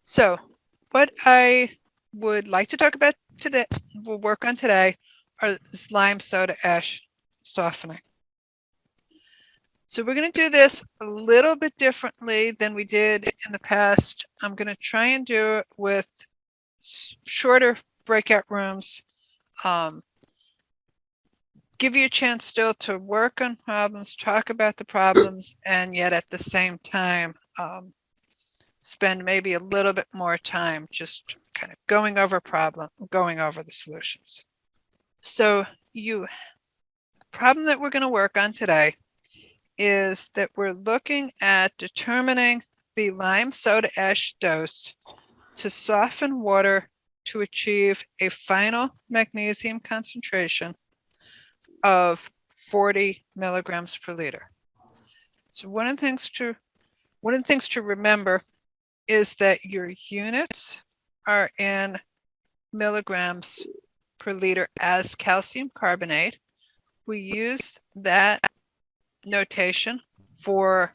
So what I would like to talk about today, we'll work on today, are lime soda ash softening. So we're going to do this a little bit differently than we did in the past. I'm going to try and do it with shorter breakout rooms, give you a chance still to work on problems, talk about the problems, and yet at the same time, spend maybe a little bit more time just kind of going over the solutions. So the problem that we're going to work on today is that we're looking at determining the lime soda ash dose to soften water to achieve a final magnesium concentration of 40 milligrams per liter. So one of the things to remember is that your units are in milligrams per liter as calcium carbonate. We use that notation for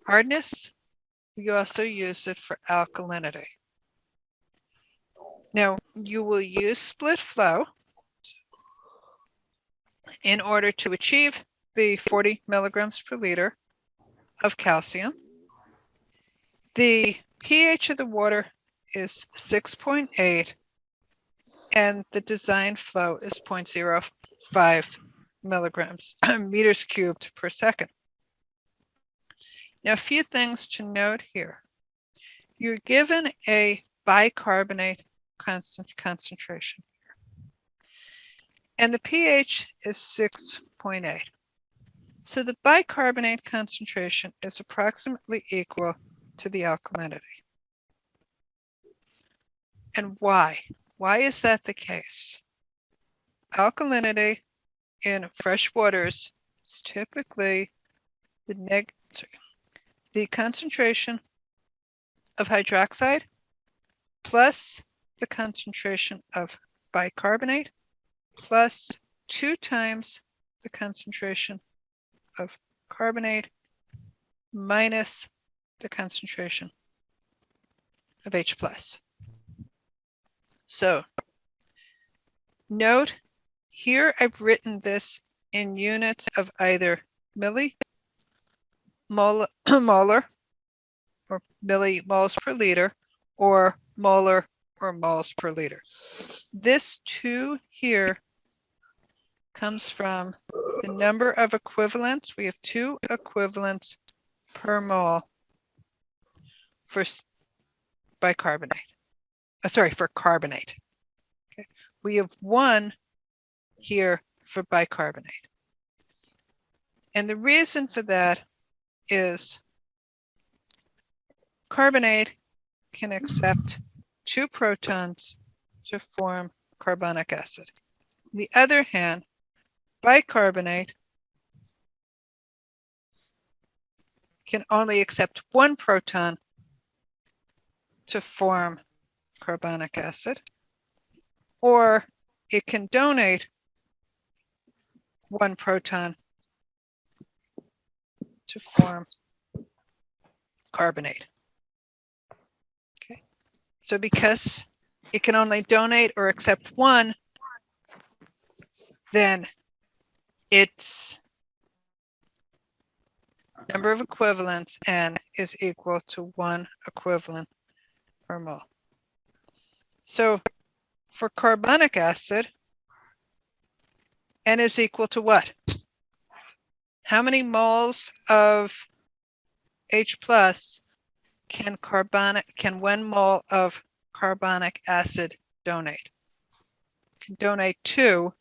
hardness. We also use it for alkalinity. Now, you will use split flow in order to achieve the 40 milligrams per liter of calcium. The pH of the water is 6.8 and the design flow is 0.05 milligrams meters cubed per second. Now, a few things to note here. You're given a bicarbonate concentration here, and the pH is 6.8. So the bicarbonate concentration is approximately equal to the alkalinity. And why? Why is that the case? Alkalinity in fresh waters is typically the concentration of hydroxide plus the concentration of bicarbonate plus 2 times the concentration of carbonate minus the concentration of H+. So note here I've written this in units of either millimolar or millimoles per liter or molar or moles per liter. This 2 here comes from the number of equivalents. We have 2 equivalents per mole for bicarbonate. For carbonate. Okay. We have 1 here for bicarbonate. And the reason for that is carbonate can accept 2 protons to form carbonic acid. On the other hand, bicarbonate can only accept 1 proton to form carbonic acid, or it can donate 1 proton to form carbonate. Okay, so because it can only donate or accept 1, then its number of equivalents, N, is equal to 1 equivalent per mole. So for carbonic acid, N is equal to what? How many moles of H plus can 1 mole of carbonic acid donate? It can donate 2,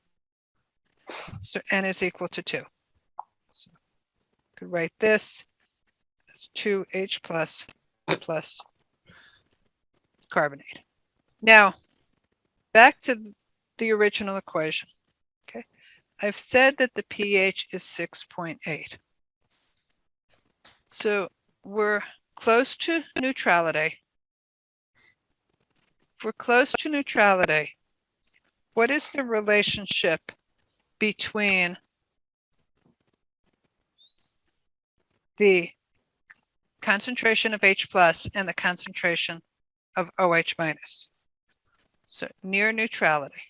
so N is equal to 2. So I could write this as 2H plus carbonate. Now, back to the original equation. Okay, I've said that the pH is 6.8. So we're close to neutrality. If we're close to neutrality, what is the relationship between the concentration of H plus and the concentration of OH minus. So near neutrality.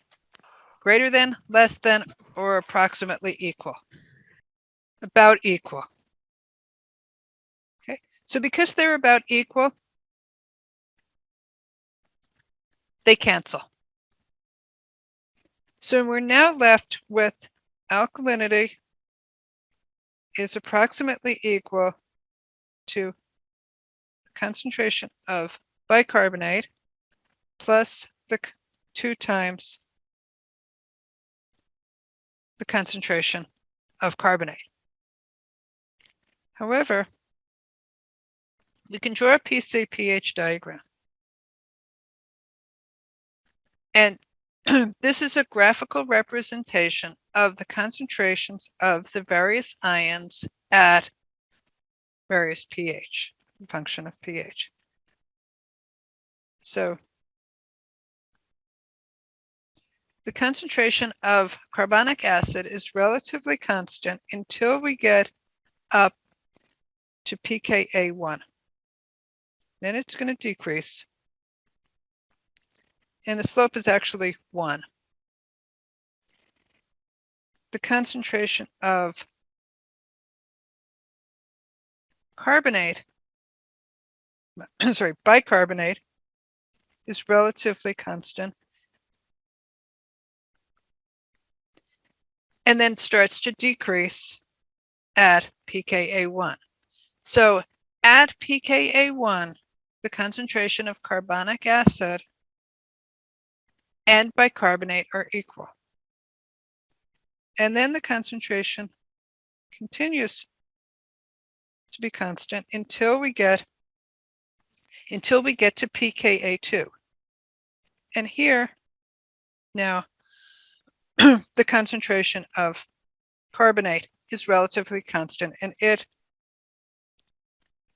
Greater than, less than, or approximately equal. About equal. Okay, so because they're about equal, they cancel. So we're now left with alkalinity is approximately equal to the concentration of bicarbonate plus the 2 times the concentration of carbonate. However, we can draw a PC-pH diagram. And this is a graphical representation of the concentrations of the various ions at various pH, function of pH. So the concentration of carbonic acid is relatively constant until we get up to pKa1. Then it's going to decrease. And the slope is actually 1. The concentration of bicarbonate is relatively constant. And then starts to decrease at pKa1. So at pKa1, the concentration of carbonic acid and bicarbonate are equal. And then the concentration continues to be constant until we get to pKa2. And here now the concentration of carbonate is relatively constant, and it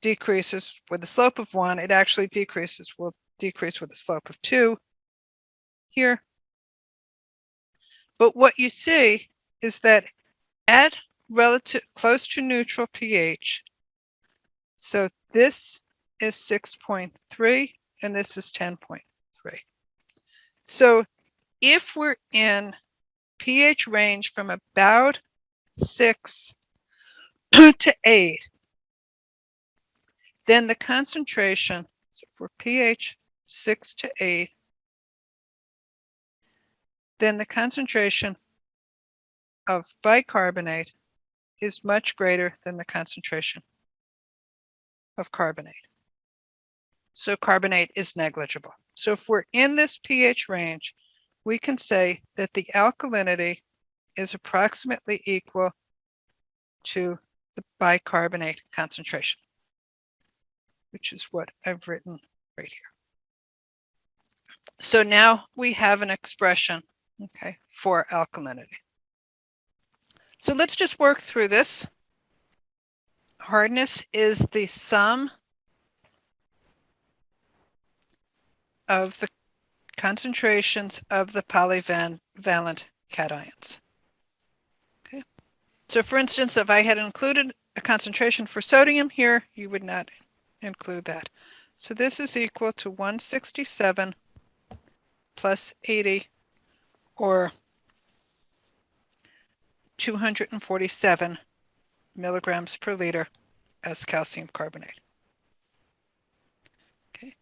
decreases with a slope of 1. It actually will decrease with a slope of 2 here. But what you see is that at close to neutral pH, so this is 6.3 and this is 10.3. So if we're in pH range from about 6 to 8, then the concentration, so for pH 6 to 8, then the concentration of bicarbonate is much greater than the concentration of carbonate. So carbonate is negligible. So if we're in this pH range, we can say that the alkalinity is approximately equal to the bicarbonate concentration, which is what I've written right here. So now we have an expression, okay, for alkalinity. So let's just work through this. Hardness is the sum of the concentrations of the polyvalent cations. Okay. So for instance, if I had included a concentration for sodium here, you would not include that. So this is equal to 167 plus 80, or 247 milligrams per liter as calcium carbonate. Okay.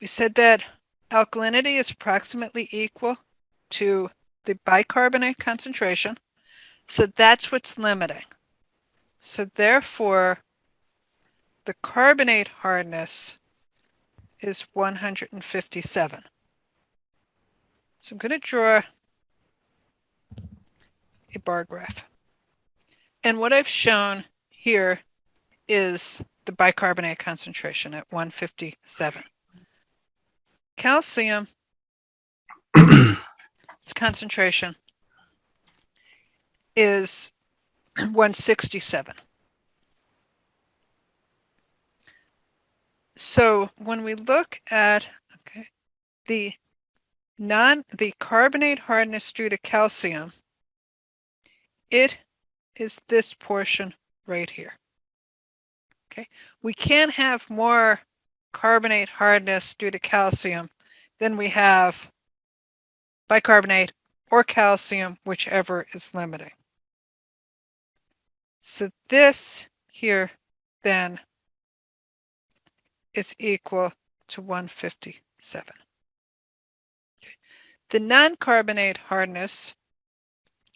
We said that alkalinity is approximately equal to the bicarbonate concentration, so that's what's limiting. So therefore, the carbonate hardness is 157. So I'm going to draw a bar graph. And what I've shown here is the bicarbonate concentration at 157. Calcium, its concentration is 167. So when we look at the carbonate hardness due to calcium, it is this portion right here. Okay, we can't have more carbonate hardness due to calcium, then we have bicarbonate or calcium, whichever is limiting. So this here then is equal to 157. Okay. The non-carbonate hardness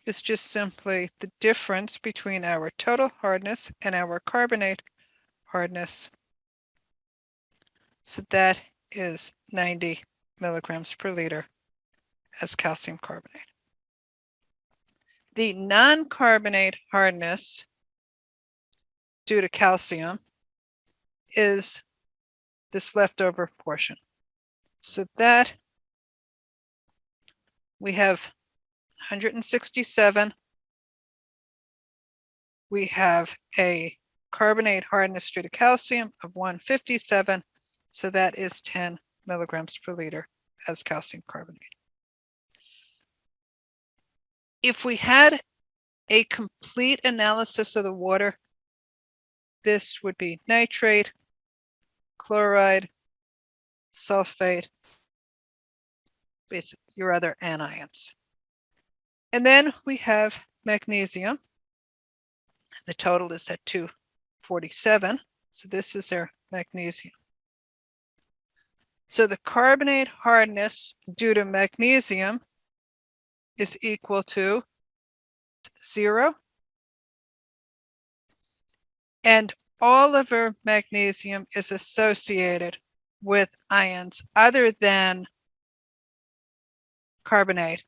is just simply the difference between our total hardness and our carbonate hardness. So that is 90 milligrams per liter as calcium carbonate. The non-carbonate hardness due to calcium is this leftover portion. So that we have 167. We have a carbonate hardness due to calcium of 157. So that is 10 milligrams per liter as calcium carbonate. If we had a complete analysis of the water, this would be nitrate, chloride, sulfate, basically your other anions. And then we have magnesium. The total is at 247. So this is our magnesium. So the carbonate hardness due to magnesium is equal to 0. And all of our magnesium is associated with ions other than carbonate.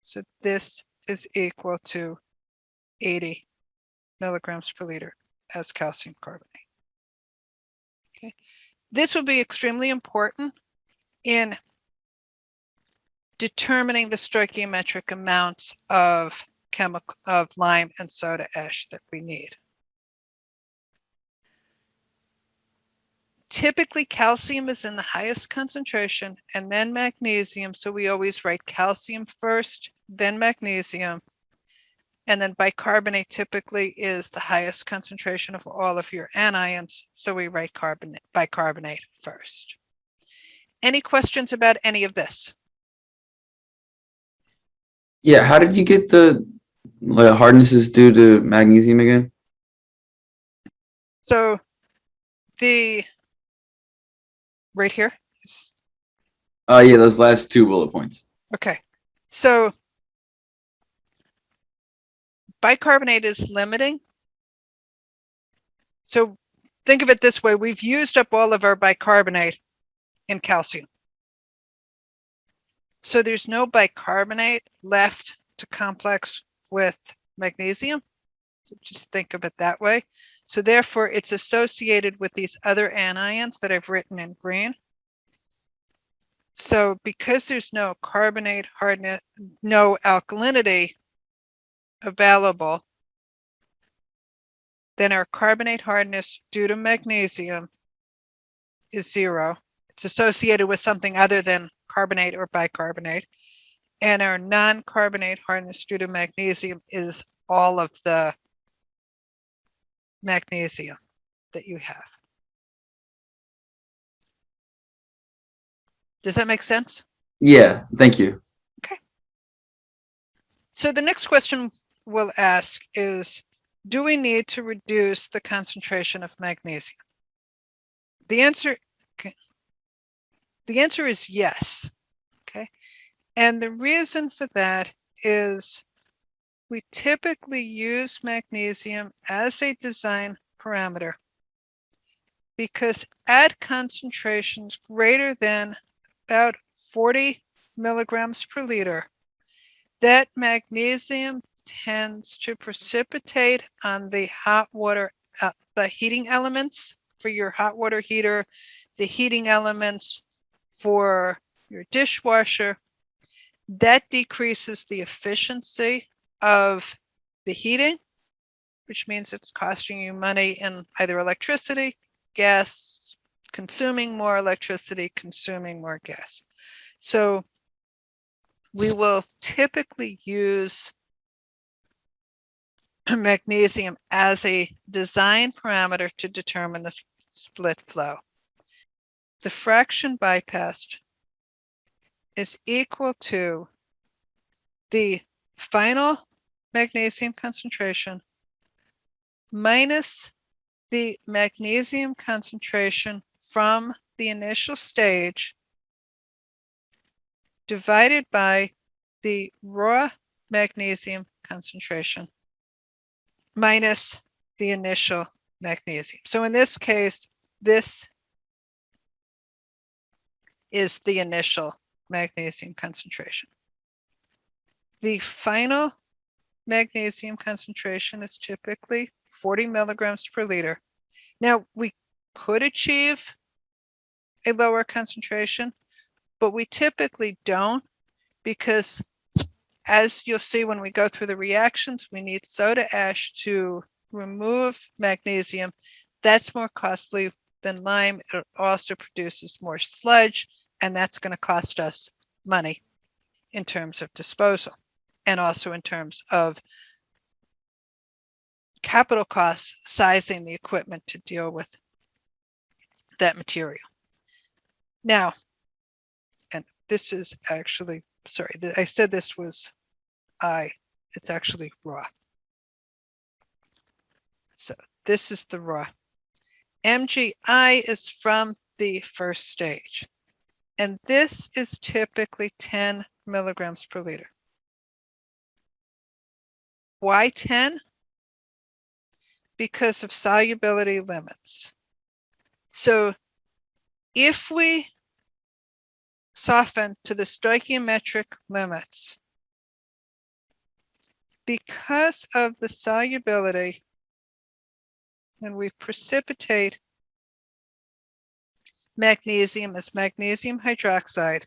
So this is equal to 80 milligrams per liter as calcium carbonate. Okay. This will be extremely important in determining the stoichiometric amounts of lime and soda ash that we need. Typically, calcium is in the highest concentration and then magnesium. So we always write calcium first, then magnesium. And then bicarbonate typically is the highest concentration of all of your anions. So we write bicarbonate first. Any questions about any of this? Yeah, how did you get the hardnesses due to magnesium again? So the right here. Yeah, those last two bullet points. Okay. So bicarbonate is limiting. So think of it this way. We've used up all of our bicarbonate in calcium. So there's no bicarbonate left to complex with magnesium. So just think of it that way. So therefore, it's associated with these other anions that I've written in green. So because there's no carbonate hardness, no alkalinity available, then our carbonate hardness due to magnesium is 0. It's associated with something other than carbonate or bicarbonate. And our non-carbonate hardness due to magnesium is all of the magnesium that you have. Does that make sense? Yeah, thank you. Okay. So the next question we'll ask is, do we need to reduce the concentration of magnesium? The answer is yes. Okay. And the reason for that is we typically use magnesium as a design parameter because at concentrations greater than about 40 milligrams per liter, that magnesium tends to precipitate on the hot water, the heating elements for your hot water heater, the heating elements for your dishwasher. That decreases the efficiency of the heating, which means it's costing you money in either electricity, gas, consuming more electricity, consuming more gas. So we will typically use magnesium as a design parameter to determine the split flow. the fraction bypassed is equal to the final magnesium concentration minus the magnesium concentration from the initial stage divided by the raw magnesium concentration minus the initial magnesium. So in this case, this is the initial magnesium concentration. The final magnesium concentration is typically 40 milligrams per liter. Now, we could achieve a lower concentration, but we typically don't, because as you'll see when we go through the reactions, we need soda ash to remove magnesium. That's more costly than lime. It also produces more sludge, and that's going to cost us money in terms of disposal and also in terms of capital costs, sizing the equipment to deal with that material. Now, and this is actually, sorry, I said this was it's actually raw. So this is the raw. MgI is from the first stage, and this is typically 10 milligrams per liter. Why 10? Because of solubility limits. So if we soften to the stoichiometric limits, because of the solubility, when we precipitate magnesium as magnesium hydroxide,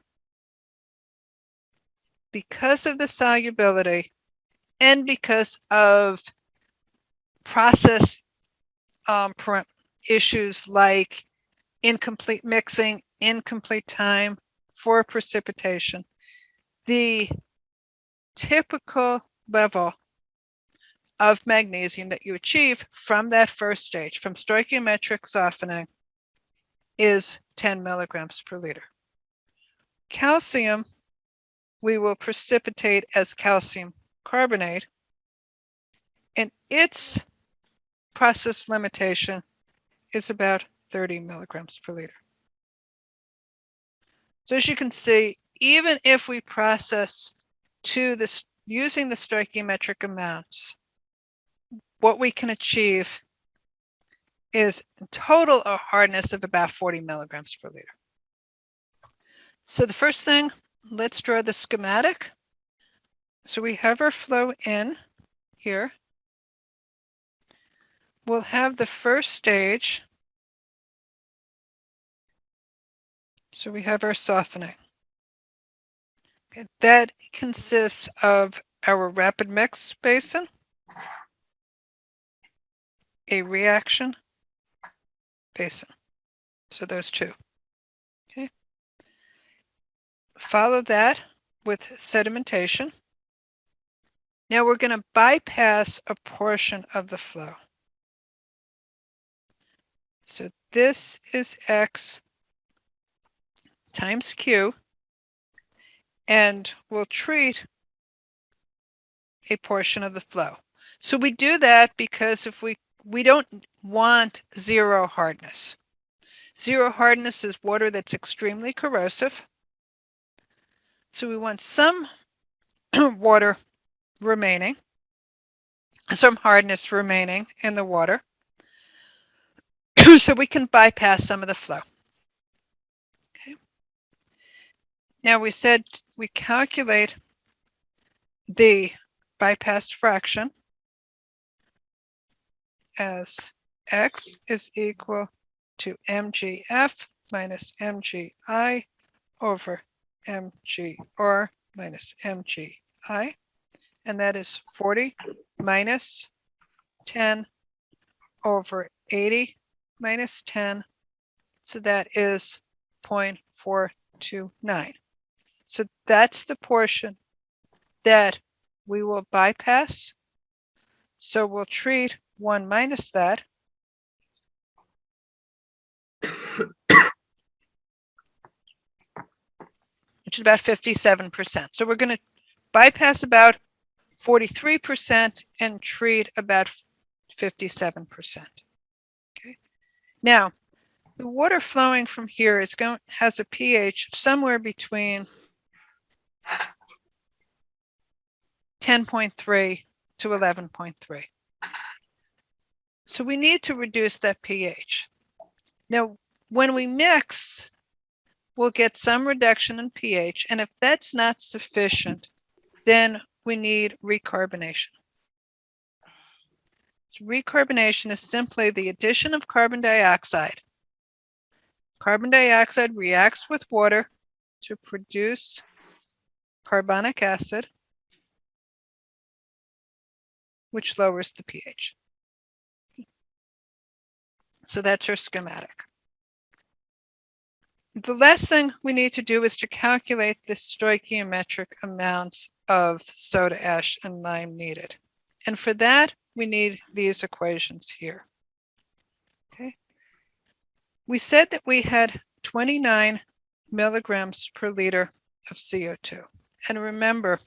because of the solubility and because of process issues like incomplete mixing, incomplete time for precipitation, the typical level of magnesium that you achieve from that first stage, from stoichiometric softening, is 10 milligrams per liter. Calcium, we will precipitate as calcium carbonate, and its process limitation is about 30 milligrams per liter. So as you can see, even if we process to this using the stoichiometric amounts, what we can achieve is in total a hardness of about 40 milligrams per liter. So the first thing, let's draw the schematic. So we have our flow in here. We'll have the first stage. So we have our softening. Okay, that consists of our rapid mix basin, a reaction basin. So those two. Okay. Follow that with sedimentation. Now we're going to bypass a portion of the flow. So this is X times Q, and we'll treat a portion of the flow. So we do that because if we don't want zero hardness. Zero hardness is water that's extremely corrosive. So we want some water remaining, some hardness remaining in the water, so we can bypass some of the flow. Okay. Now we said we calculate the bypassed fraction as X is equal to mgf minus mgi over mgr minus mgi, and that is 40 minus 10 over 80 minus 10, so that is 0.429. So that's the portion that we will bypass. So we'll treat 1 minus that. which is about 57%. So we're going to bypass about 43% and treat about 57%. Okay. Now, the water flowing from here has a pH somewhere between 10.3 to 11.3. So we need to reduce that pH. Now, when we mix, we'll get some reduction in pH, and if that's not sufficient, then we need recarbonation. So recarbonation is simply the addition of carbon dioxide. Carbon dioxide reacts with water to produce carbonic acid, which lowers the pH. So that's our schematic. The last thing we need to do is to calculate the stoichiometric amounts of soda ash and lime needed. And for that, we need these equations here. Okay. We said that we had 29 milligrams per liter of CO2. And remember,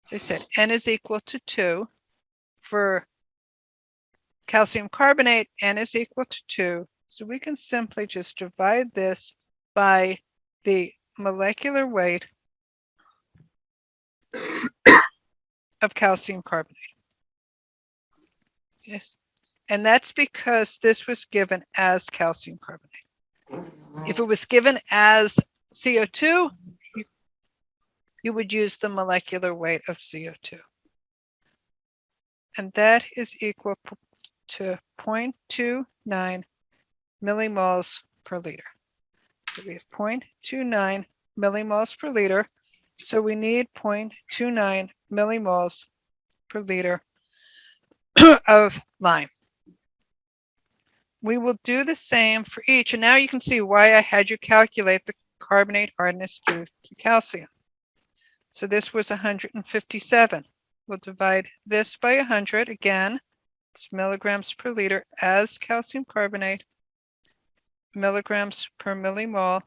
as I said, N is equal to 2. For calcium carbonate, N is equal to 2. So we can simply just divide this by the molecular weight of calcium carbonate. Yes. And that's because this was given as calcium carbonate. If it was given as CO2, you would use the molecular weight of CO2. And that is equal to 0.29 millimoles per liter. So we have 0.29 millimoles per liter. So we need 0.29 millimoles per liter of lime. We will do the same for each. And now you can see why I had you calculate the carbonate hardness due to calcium. So this was 157. We'll divide this by 100. Again, it's milligrams per liter as calcium carbonate, milligrams per millimole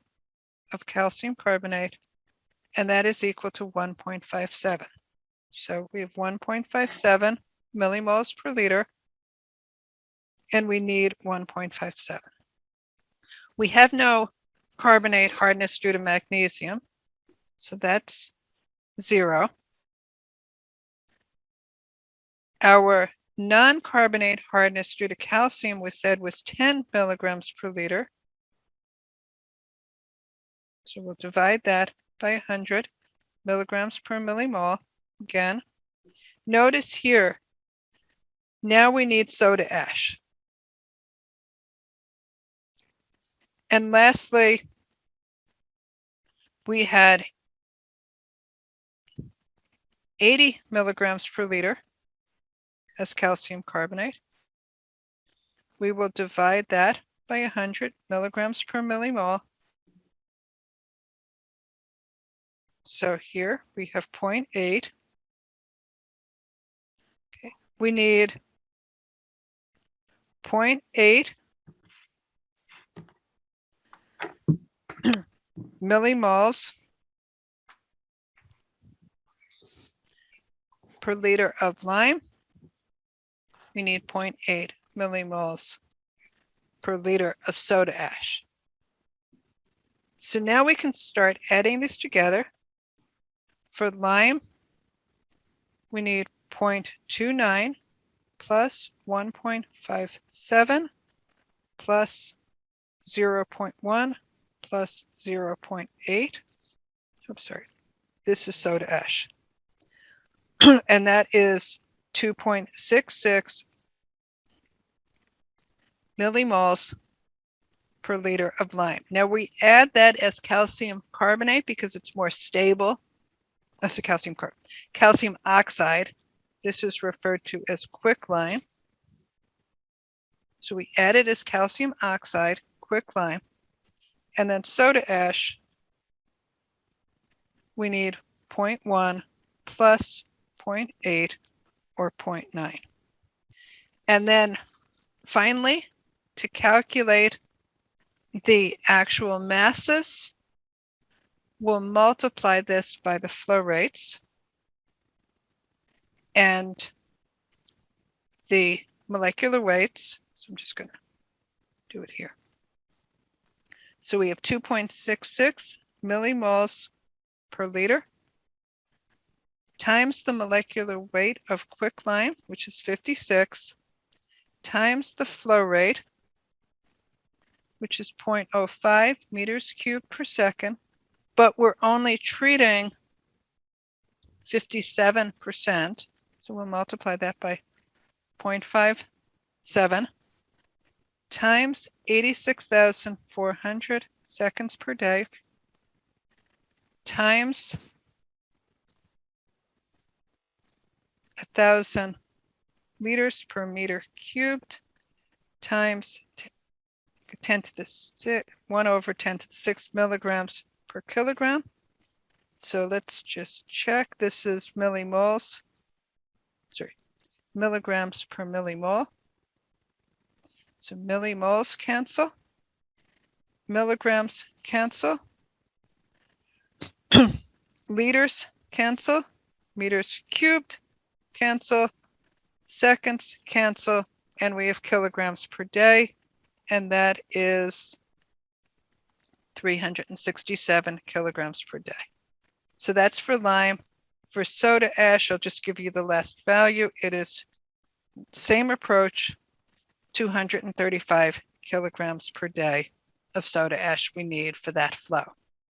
of calcium carbonate, and that is equal to 1.57. So we have 1.57 millimoles per liter, and we need 1.57. We have no carbonate hardness due to magnesium, so that's 0. Our non-carbonate hardness due to calcium we said was 10 milligrams per liter. So we'll divide that by 100 milligrams per millimole. Again, notice here, now we need soda ash. And lastly, we had 80 milligrams per liter as calcium carbonate. We will divide that by 100 milligrams per millimole. So here we have 0.8. Okay. We need 0.8 millimoles per liter of lime. We need 0.8 millimoles per liter of soda ash. So now we can start adding this together. For lime, we need 0.29 plus 1.57 plus 0.1 plus 0.8. Oops, sorry. This is soda ash. And that is 2.66 millimoles per liter of lime. Now we add that as calcium carbonate because it's more stable. That's the calcium oxide. This is referred to as quicklime. So we add it as calcium oxide, quicklime, and then soda ash. We need 0.1 plus 0.8 or 0.9. And then finally, to calculate the actual masses, We'll multiply this by the flow rates and the molecular weights. So I'm just going to do it here. So we have 2.66 millimoles per liter times the molecular weight of quicklime, which is 56, times the flow rate, which is 0.05 meters cubed per second, but we're only treating 57%. So we'll multiply that by 0.57 times 86,400 seconds per day times 1,000 liters per meter cubed times 10 to the 6, 1 over 10 to the 6 milligrams per kilogram. So let's just check. This is millimoles, sorry, milligrams per millimole. So millimoles cancel, milligrams cancel, liters cancel, meters cubed cancel, seconds cancel, and we have kilograms per day, and that is 367 kilograms per day. So that's for lime. For soda ash, I'll just give you the last value. It is same approach, 235 kilograms per day of soda ash we need for that flow.